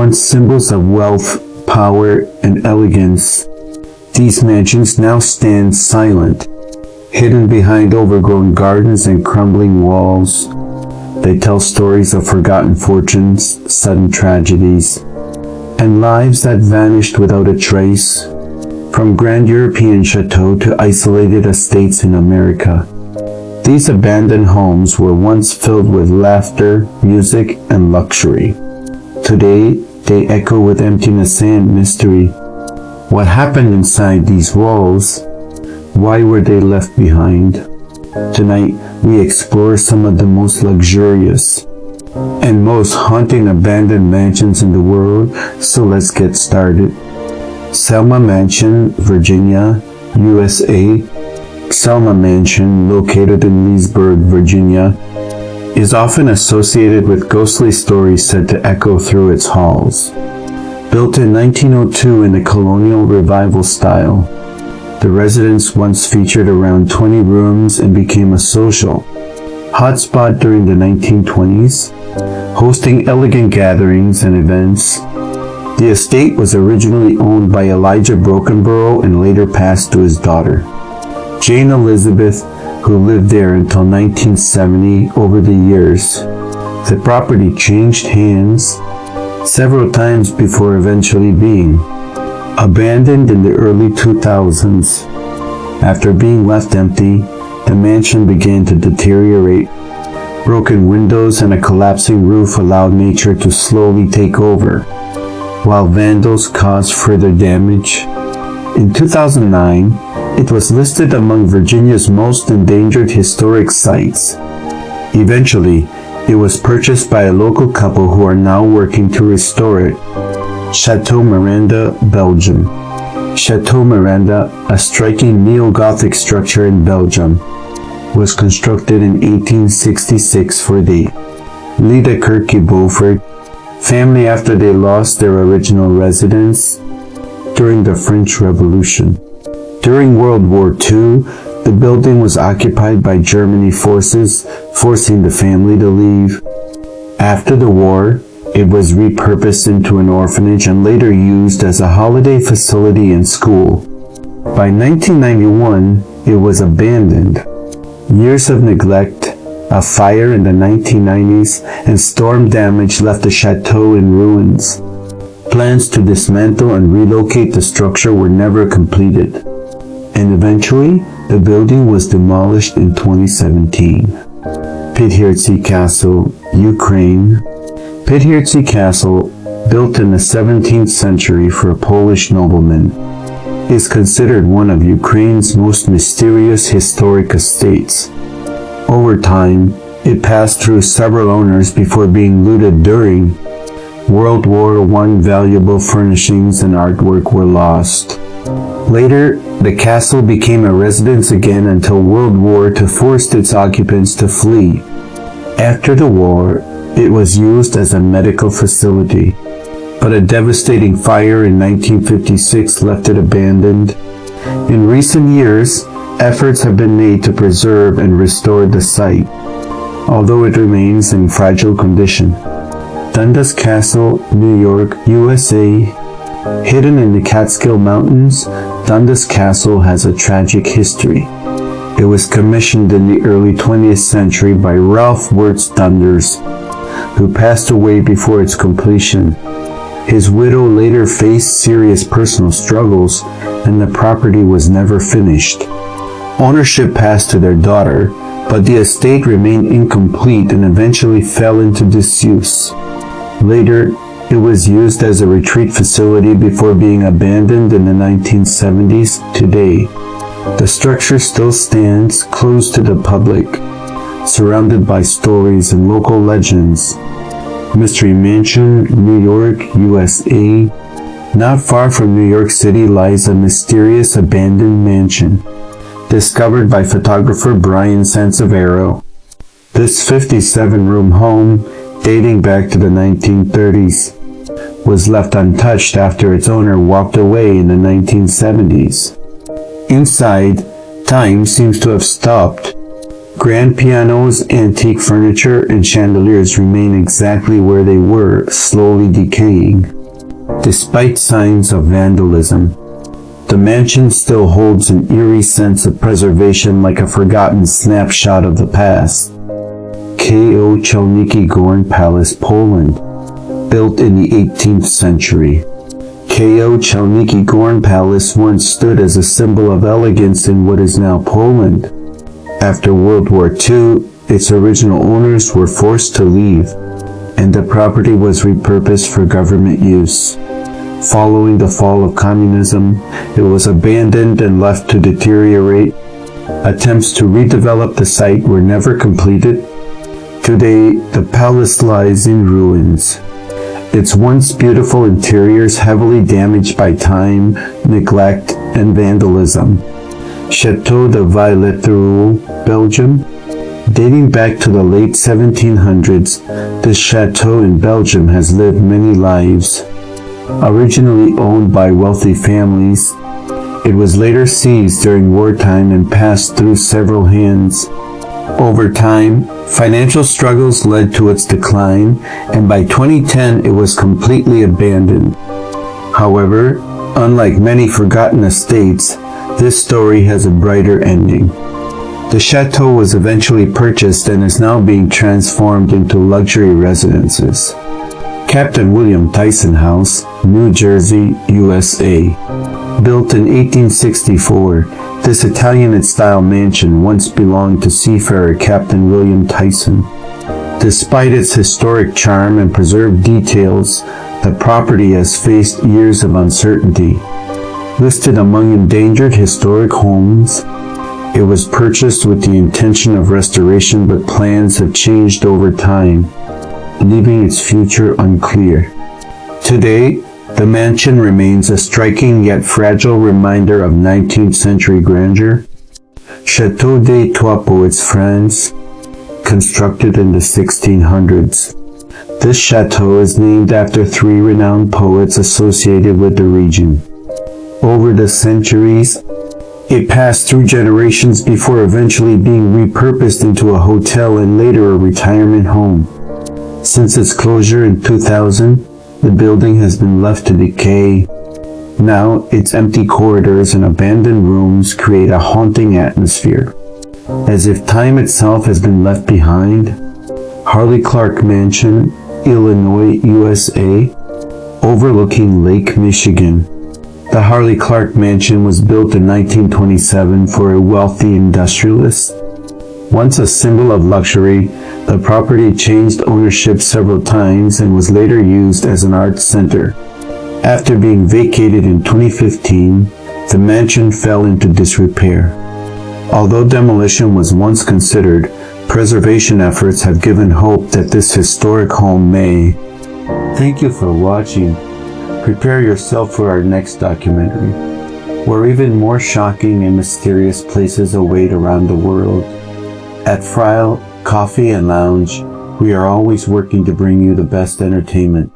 once symbols of wealth, power, and elegance, these mansions now stand silent, hidden behind overgrown gardens and crumbling walls. They tell stories of forgotten fortunes, sudden tragedies, and lives that vanished without a trace. From grand European chateaux to isolated estates in America, these abandoned homes were once filled with laughter, music, and luxury. Today, they echo with emptiness and mystery. What happened inside these walls? Why were they left behind? Tonight, we explore some of the most luxurious and most haunting abandoned mansions in the world, so let's get started. Selma Mansion, Virginia, USA. Selma Mansion, located in Leesburg, Virginia, is often associated with ghostly stories said to echo through its halls. Built in 1902 in the colonial revival style, the residence once featured around 20 rooms and became a social hotspot during the 1920s, hosting elegant gatherings and events. The estate was originally owned by Elijah Brokenborough and later passed to his daughter, Jane Elizabeth, who lived there until 1970. Over the years, the property changed hands several times before eventually being abandoned in the early 2000s. After being left empty, the mansion began to deteriorate. Broken windows and a collapsing roof allowed nature to slowly take over, while vandals caused further damage. In 2009, it was listed among Virginia's most endangered historic sites. Eventually, it was purchased by a local couple who are now working to restore it. Chateau Miranda, Belgium. Chateau Miranda, a striking neo-Gothic structure in Belgium, was constructed in 1866 for the Liedekerke Beaufort family after they lost their original residence during the French Revolution. During World War II, the building was occupied by German forces, forcing the family to leave. After the war, it was repurposed into an orphanage and later used as a holiday facility and school. By 1991, it was abandoned. Years of neglect, a fire in the 1990s, and storm damage left the chateau in ruins. Plans to dismantle and relocate the structure were never completed, and eventually, the building was demolished in 2017. Підгірці Castle, Ukraine. Підгірці Castle, built in the 17th century for a Polish nobleman, is considered one of Ukraine's most mysterious historic estates. Over time, it passed through several owners before being looted during World War I. Valuable furnishings and artwork were lost. Later, the castle became a residence again until World War II forced its occupants to flee. After the war, it was used as a medical facility, but a devastating fire in 1956 left it abandoned. In recent years, efforts have been made to preserve and restore the site, although it remains in fragile condition. Dundas Castle, New York, USA. Hidden in the Catskill Mountains, Dundas Castle has a tragic history. It was commissioned in the early 20th century by Ralph Wirtz Dundas, who passed away before its completion. His widow later faced serious personal struggles, and the property was never finished. Ownership passed to their daughter, but the estate remained incomplete and eventually fell into disuse. Later, it was used as a retreat facility before being abandoned in the 1970s. Today, the structure still stands closed to the public, surrounded by stories and local legends. Mystery Mansion, New York, USA. Not far from New York City lies a mysterious abandoned mansion, discovered by photographer Brian Sansevero. This 57-room home, dating back to the 1930s, was left untouched after its owner walked away in the 1970s. Inside, time seems to have stopped. Grand pianos, antique furniture, and chandeliers remain exactly where they were, slowly decaying. Despite signs of vandalism, the mansion still holds an eerie sense of preservation, like a forgotten snapshot of the past. K.O. Chelnicki Gorn Palace, Poland. Built in the 18th century. K.O. Chelnicki Gorn Palace once stood as a symbol of elegance in what is now Poland. After World War II, its original owners were forced to leave, and the property was repurposed for government use. Following the fall of communism, it was abandoned and left to deteriorate. Attempts to redevelop the site were never completed. Today, the palace lies in ruins. Its once beautiful interiors heavily damaged by time, neglect, and vandalism. Château de Frile, Belgium. Dating back to the late 1700s, this chateau in Belgium has lived many lives. Originally owned by wealthy families, it was later seized during wartime and passed through several hands. Over time, financial struggles led to its decline, and by 2010 it was completely abandoned. However, unlike many forgotten estates, this story has a brighter ending. The chateau was eventually purchased and is now being transformed into luxury residences. Captain William Tyson House, New Jersey, USA. Built in 1864, this Italian-style mansion once belonged to seafarer Captain William Tyson. Despite its historic charm and preserved details, the property has faced years of uncertainty. Listed among endangered historic homes, it was purchased with the intention of restoration, but plans have changed over time, leaving its future unclear. Today, the mansion remains a striking yet fragile reminder of 19th century grandeur. Château de Trois Poets, France, constructed in the 1600s. This chateau is named after three renowned poets associated with the region. Over the centuries, it passed through generations before eventually being repurposed into a hotel and later a retirement home. Since its closure in 2000, the building has been left to decay. Now, its empty corridors and abandoned rooms create a haunting atmosphere, as if time itself has been left behind. Harley Clark Mansion, Illinois, USA, overlooking Lake Michigan. The Harley Clark Mansion was built in 1927 for a wealthy industrialist. Once a symbol of luxury, the property changed ownership several times and was later used as an arts center. After being vacated in 2015, the mansion fell into disrepair. Although demolition was once considered, preservation efforts have given hope that this historic home may. Thank you for watching. Prepare yourself for our next documentary, where even more shocking and mysterious places await around the world. At Frile Coffee and Lounge, we are always working to bring you the best entertainment.